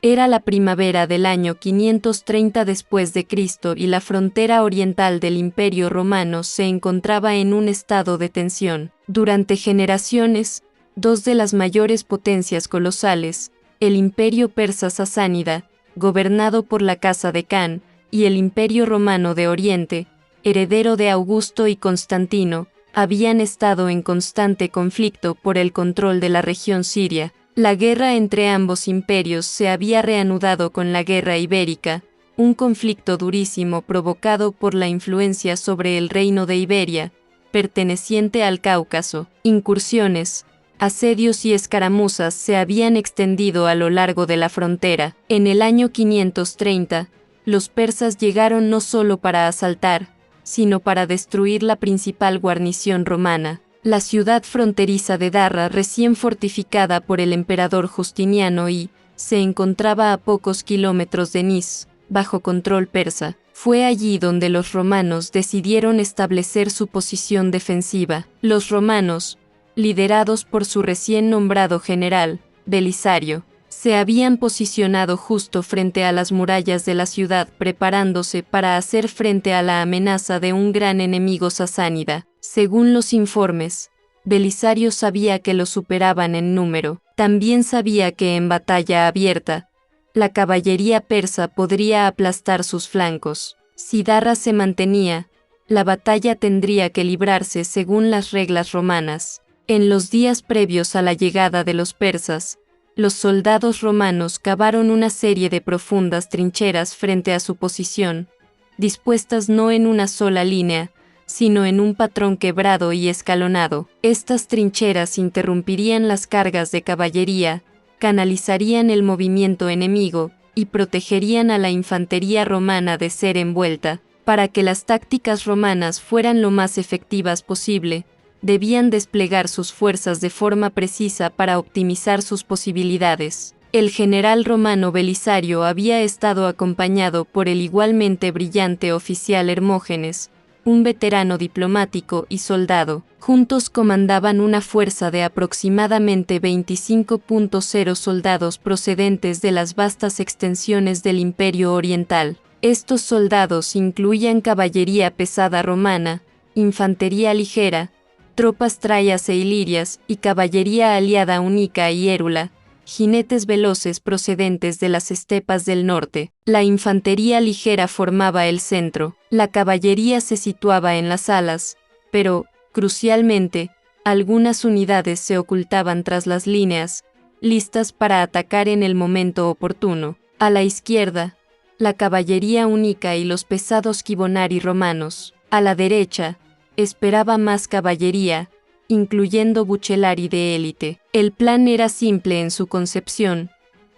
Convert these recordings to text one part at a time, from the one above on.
Era la primavera del año 530 después de Cristo y la frontera oriental del Imperio Romano se encontraba en un estado de tensión. Durante generaciones, dos de las mayores potencias colosales, el Imperio Persa Sasánida, gobernado por la Casa de Kan, y el Imperio Romano de Oriente, heredero de Augusto y Constantino, habían estado en constante conflicto por el control de la región siria. La guerra entre ambos imperios se había reanudado con la Guerra Ibérica, un conflicto durísimo provocado por la influencia sobre el reino de Iberia, perteneciente al Cáucaso. Incursiones, asedios y escaramuzas se habían extendido a lo largo de la frontera. En el año 530, los persas llegaron no solo para asaltar, sino para destruir la principal guarnición romana, la ciudad fronteriza de Darra, recién fortificada por el emperador Justiniano y se encontraba a pocos kilómetros de Nis, bajo control persa. Fue allí donde los romanos decidieron establecer su posición defensiva. Los romanos, liderados por su recién nombrado general, Belisario, se habían posicionado justo frente a las murallas de la ciudad, preparándose para hacer frente a la amenaza de un gran enemigo sasánida. Según los informes, Belisario sabía que lo superaban en número. También sabía que en batalla abierta, la caballería persa podría aplastar sus flancos. Si Darra se mantenía, la batalla tendría que librarse según las reglas romanas. En los días previos a la llegada de los persas, los soldados romanos cavaron una serie de profundas trincheras frente a su posición, dispuestas no en una sola línea, sino en un patrón quebrado y escalonado. Estas trincheras interrumpirían las cargas de caballería, canalizarían el movimiento enemigo y protegerían a la infantería romana de ser envuelta. Para que las tácticas romanas fueran lo más efectivas posible, debían desplegar sus fuerzas de forma precisa para optimizar sus posibilidades. El general romano Belisario había estado acompañado por el igualmente brillante oficial Hermógenes, un veterano diplomático y soldado. Juntos comandaban una fuerza de aproximadamente 25.0 soldados procedentes de las vastas extensiones del Imperio Oriental. Estos soldados incluían caballería pesada romana, infantería ligera, tropas traias e ilirias y caballería aliada única y érula, jinetes veloces procedentes de las estepas del norte. La infantería ligera formaba el centro, la caballería se situaba en las alas, pero, crucialmente, algunas unidades se ocultaban tras las líneas, listas para atacar en el momento oportuno. A la izquierda, la caballería única y los pesados kibonari romanos. A la derecha, esperaba más caballería, incluyendo bucellari de élite. El plan era simple en su concepción,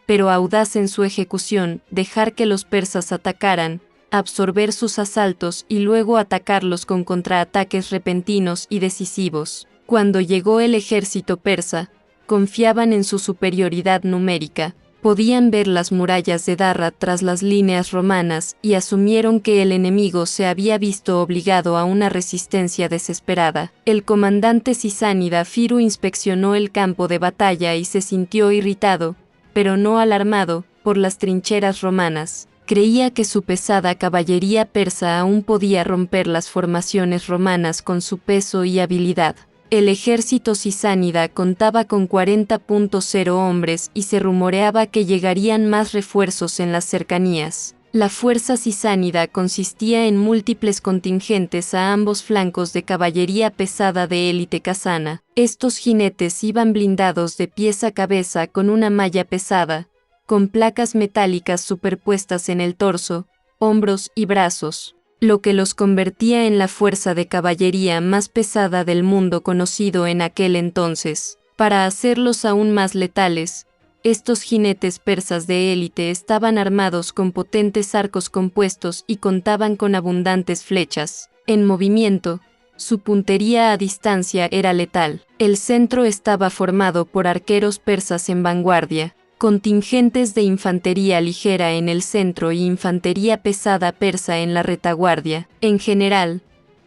pero audaz en su ejecución: dejar que los persas atacaran, absorber sus asaltos y luego atacarlos con contraataques repentinos y decisivos. Cuando llegó el ejército persa, confiaban en su superioridad numérica. Podían ver las murallas de Darra tras las líneas romanas y asumieron que el enemigo se había visto obligado a una resistencia desesperada. El comandante Sisánida Firu inspeccionó el campo de batalla y se sintió irritado, pero no alarmado, por las trincheras romanas. Creía que su pesada caballería persa aún podía romper las formaciones romanas con su peso y habilidad. El ejército sisánida contaba con 40.0 hombres y se rumoreaba que llegarían más refuerzos en las cercanías. La fuerza sisánida consistía en múltiples contingentes a ambos flancos de caballería pesada de élite casana. Estos jinetes iban blindados de pies a cabeza con una malla pesada, con placas metálicas superpuestas en el torso, hombros y brazos, lo que los convertía en la fuerza de caballería más pesada del mundo conocido en aquel entonces. Para hacerlos aún más letales, estos jinetes persas de élite estaban armados con potentes arcos compuestos y contaban con abundantes flechas. En movimiento, su puntería a distancia era letal. El centro estaba formado por arqueros persas en vanguardia, contingentes de infantería ligera en el centro y infantería pesada persa en la retaguardia. En general,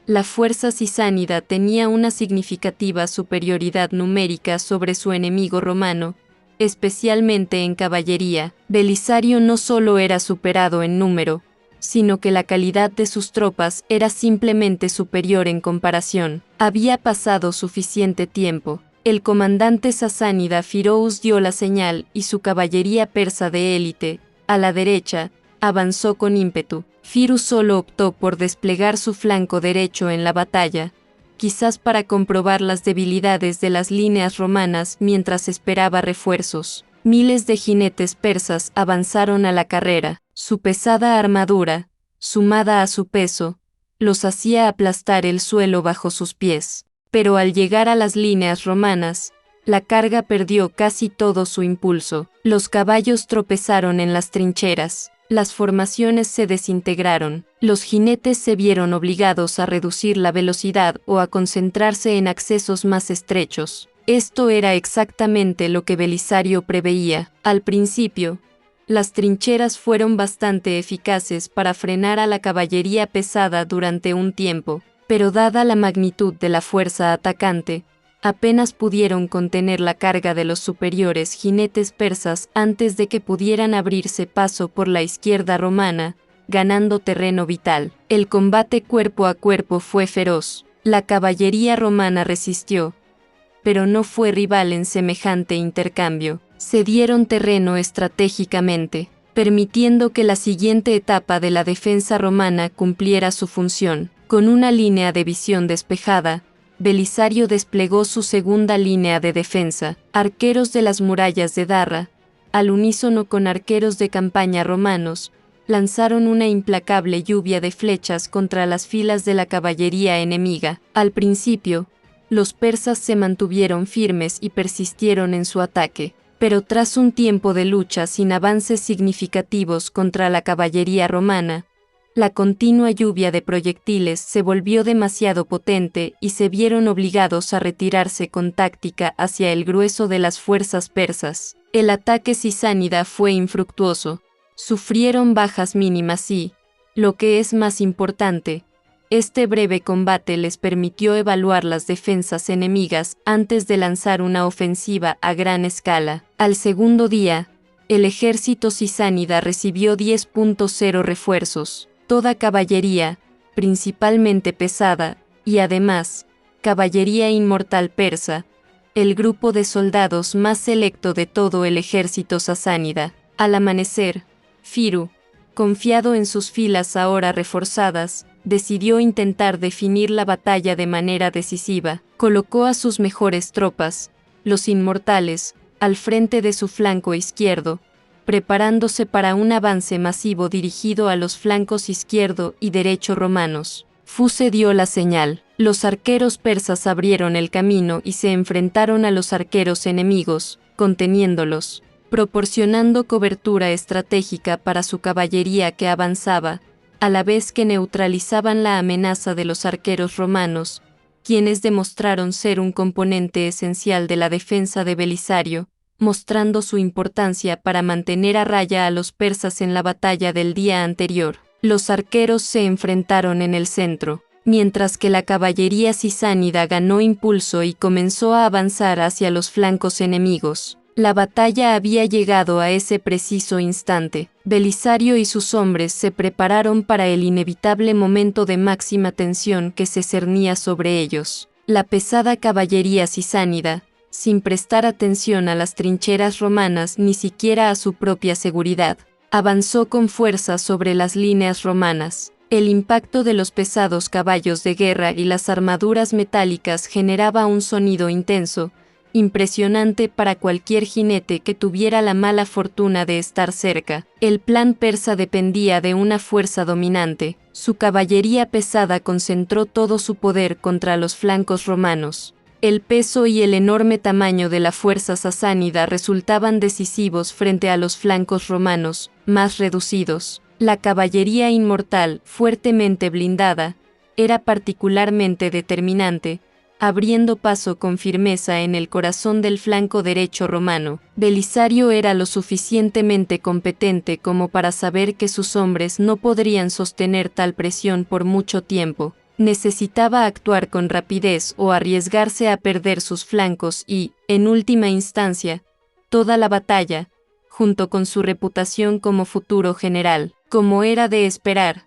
la fuerza sisánida tenía una significativa superioridad numérica sobre su enemigo romano, especialmente en caballería. Belisario no solo era superado en número, sino que la calidad de sus tropas era simplemente superior en comparación. Había pasado suficiente tiempo. El comandante sasánida Firous dio la señal y su caballería persa de élite, a la derecha, avanzó con ímpetu. Firuz solo optó por desplegar su flanco derecho en la batalla, quizás para comprobar las debilidades de las líneas romanas mientras esperaba refuerzos. Miles de jinetes persas avanzaron a la carrera. Su pesada armadura, sumada a su peso, los hacía aplastar el suelo bajo sus pies. Pero al llegar a las líneas romanas, la carga perdió casi todo su impulso. Los caballos tropezaron en las trincheras. Las formaciones se desintegraron. Los jinetes se vieron obligados a reducir la velocidad o a concentrarse en accesos más estrechos. Esto era exactamente lo que Belisario preveía. Al principio, las trincheras fueron bastante eficaces para frenar a la caballería pesada durante un tiempo, pero dada la magnitud de la fuerza atacante, apenas pudieron contener la carga de los superiores jinetes persas antes de que pudieran abrirse paso por la izquierda romana, ganando terreno vital. El combate cuerpo a cuerpo fue feroz. La caballería romana resistió, pero no fue rival en semejante intercambio. Cedieron terreno estratégicamente, permitiendo que la siguiente etapa de la defensa romana cumpliera su función. Con una línea de visión despejada, Belisario desplegó su segunda línea de defensa. Arqueros de las murallas de Darra, al unísono con arqueros de campaña romanos, lanzaron una implacable lluvia de flechas contra las filas de la caballería enemiga. Al principio, los persas se mantuvieron firmes y persistieron en su ataque, pero tras un tiempo de lucha sin avances significativos contra la caballería romana, la continua lluvia de proyectiles se volvió demasiado potente y se vieron obligados a retirarse con táctica hacia el grueso de las fuerzas persas. El ataque sisánida fue infructuoso. Sufrieron bajas mínimas y, lo que es más importante, este breve combate les permitió evaluar las defensas enemigas antes de lanzar una ofensiva a gran escala. Al segundo día, el ejército sisánida recibió 10.0 refuerzos. Toda caballería, principalmente pesada, y además, caballería inmortal persa, el grupo de soldados más selecto de todo el ejército sasánida. Al amanecer, Firu, confiado en sus filas ahora reforzadas, decidió intentar definir la batalla de manera decisiva. Colocó a sus mejores tropas, los inmortales, al frente de su flanco izquierdo, preparándose para un avance masivo dirigido a los flancos izquierdo y derecho romanos. Fuse dio la señal. Los arqueros persas abrieron el camino y se enfrentaron a los arqueros enemigos, conteniéndolos, proporcionando cobertura estratégica para su caballería que avanzaba, a la vez que neutralizaban la amenaza de los arqueros romanos, quienes demostraron ser un componente esencial de la defensa de Belisario, mostrando su importancia para mantener a raya a los persas en la batalla del día anterior. Los arqueros se enfrentaron en el centro, mientras que la caballería sisánida ganó impulso y comenzó a avanzar hacia los flancos enemigos. La batalla había llegado a ese preciso instante. Belisario y sus hombres se prepararon para el inevitable momento de máxima tensión que se cernía sobre ellos. La pesada caballería sisánida, sin prestar atención a las trincheras romanas ni siquiera a su propia seguridad, avanzó con fuerza sobre las líneas romanas. El impacto de los pesados caballos de guerra y las armaduras metálicas generaba un sonido intenso, impresionante para cualquier jinete que tuviera la mala fortuna de estar cerca. El plan persa dependía de una fuerza dominante. Su caballería pesada concentró todo su poder contra los flancos romanos. El peso y el enorme tamaño de la fuerza sasánida resultaban decisivos frente a los flancos romanos, más reducidos. La caballería inmortal, fuertemente blindada, era particularmente determinante, abriendo paso con firmeza en el corazón del flanco derecho romano. Belisario era lo suficientemente competente como para saber que sus hombres no podrían sostener tal presión por mucho tiempo. Necesitaba actuar con rapidez o arriesgarse a perder sus flancos y, en última instancia, toda la batalla, junto con su reputación como futuro general. Como era de esperar,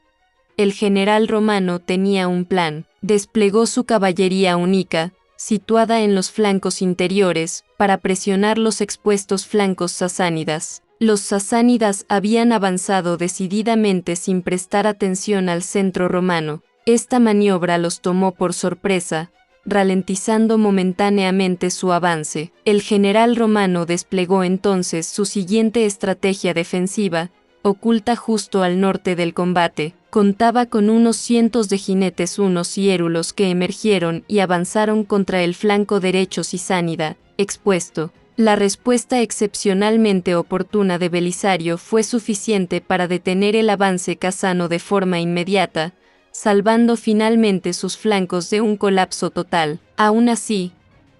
el general romano tenía un plan. Desplegó su caballería única, situada en los flancos interiores, para presionar los expuestos flancos sasánidas. Los sasánidas habían avanzado decididamente sin prestar atención al centro romano. Esta maniobra los tomó por sorpresa, ralentizando momentáneamente su avance. El general romano desplegó entonces su siguiente estrategia defensiva, oculta justo al norte del combate. Contaba con unos cientos de jinetes hunos y érulos que emergieron y avanzaron contra el flanco derecho sasánida, expuesto. La respuesta excepcionalmente oportuna de Belisario fue suficiente para detener el avance casano de forma inmediata, salvando finalmente sus flancos de un colapso total. Aún así,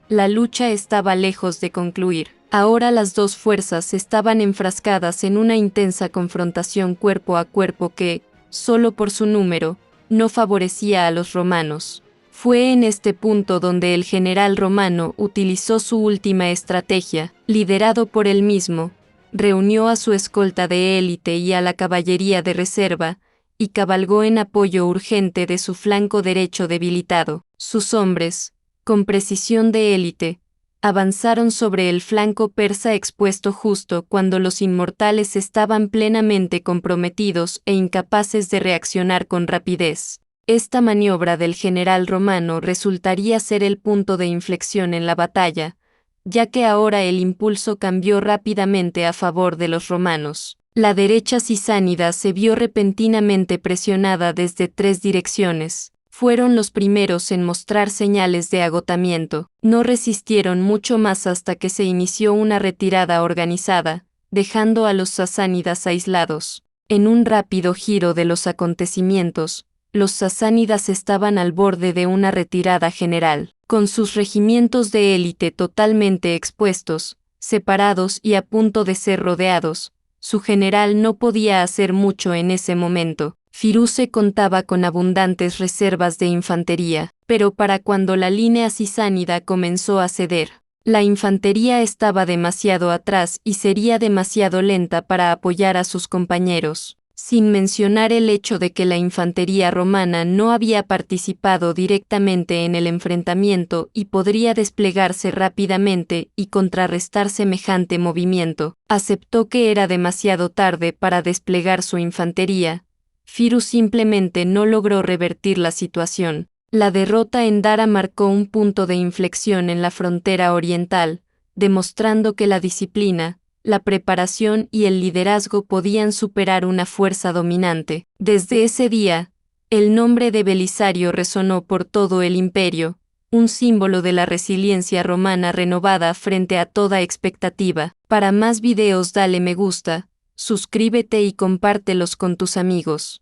la lucha estaba lejos de concluir. Ahora las dos fuerzas estaban enfrascadas en una intensa confrontación cuerpo a cuerpo que, solo por su número, no favorecía a los romanos. Fue en este punto donde el general romano utilizó su última estrategia. Liderado por él mismo, reunió a su escolta de élite y a la caballería de reserva, y cabalgó en apoyo urgente de su flanco derecho debilitado. Sus hombres, con precisión de élite, avanzaron sobre el flanco persa expuesto justo cuando los inmortales estaban plenamente comprometidos e incapaces de reaccionar con rapidez. Esta maniobra del general romano resultaría ser el punto de inflexión en la batalla, ya que ahora el impulso cambió rápidamente a favor de los romanos. La derecha sasánida se vio repentinamente presionada desde tres direcciones. Fueron los primeros en mostrar señales de agotamiento. No resistieron mucho más hasta que se inició una retirada organizada, dejando a los sasánidas aislados. En un rápido giro de los acontecimientos, los sasánidas estaban al borde de una retirada general, con sus regimientos de élite totalmente expuestos, separados y a punto de ser rodeados. Su general no podía hacer mucho en ese momento. Firuze contaba con abundantes reservas de infantería, pero para cuando la línea sasánida comenzó a ceder, la infantería estaba demasiado atrás y sería demasiado lenta para apoyar a sus compañeros, sin mencionar el hecho de que la infantería romana no había participado directamente en el enfrentamiento y podría desplegarse rápidamente y contrarrestar semejante movimiento. Aceptó que era demasiado tarde para desplegar su infantería. Firuz simplemente no logró revertir la situación. La derrota en Dara marcó un punto de inflexión en la frontera oriental, demostrando que la disciplina, la preparación y el liderazgo podían superar una fuerza dominante. Desde ese día, el nombre de Belisario resonó por todo el imperio, un símbolo de la resiliencia romana renovada frente a toda expectativa. Para más videos dale me gusta, suscríbete y compártelos con tus amigos.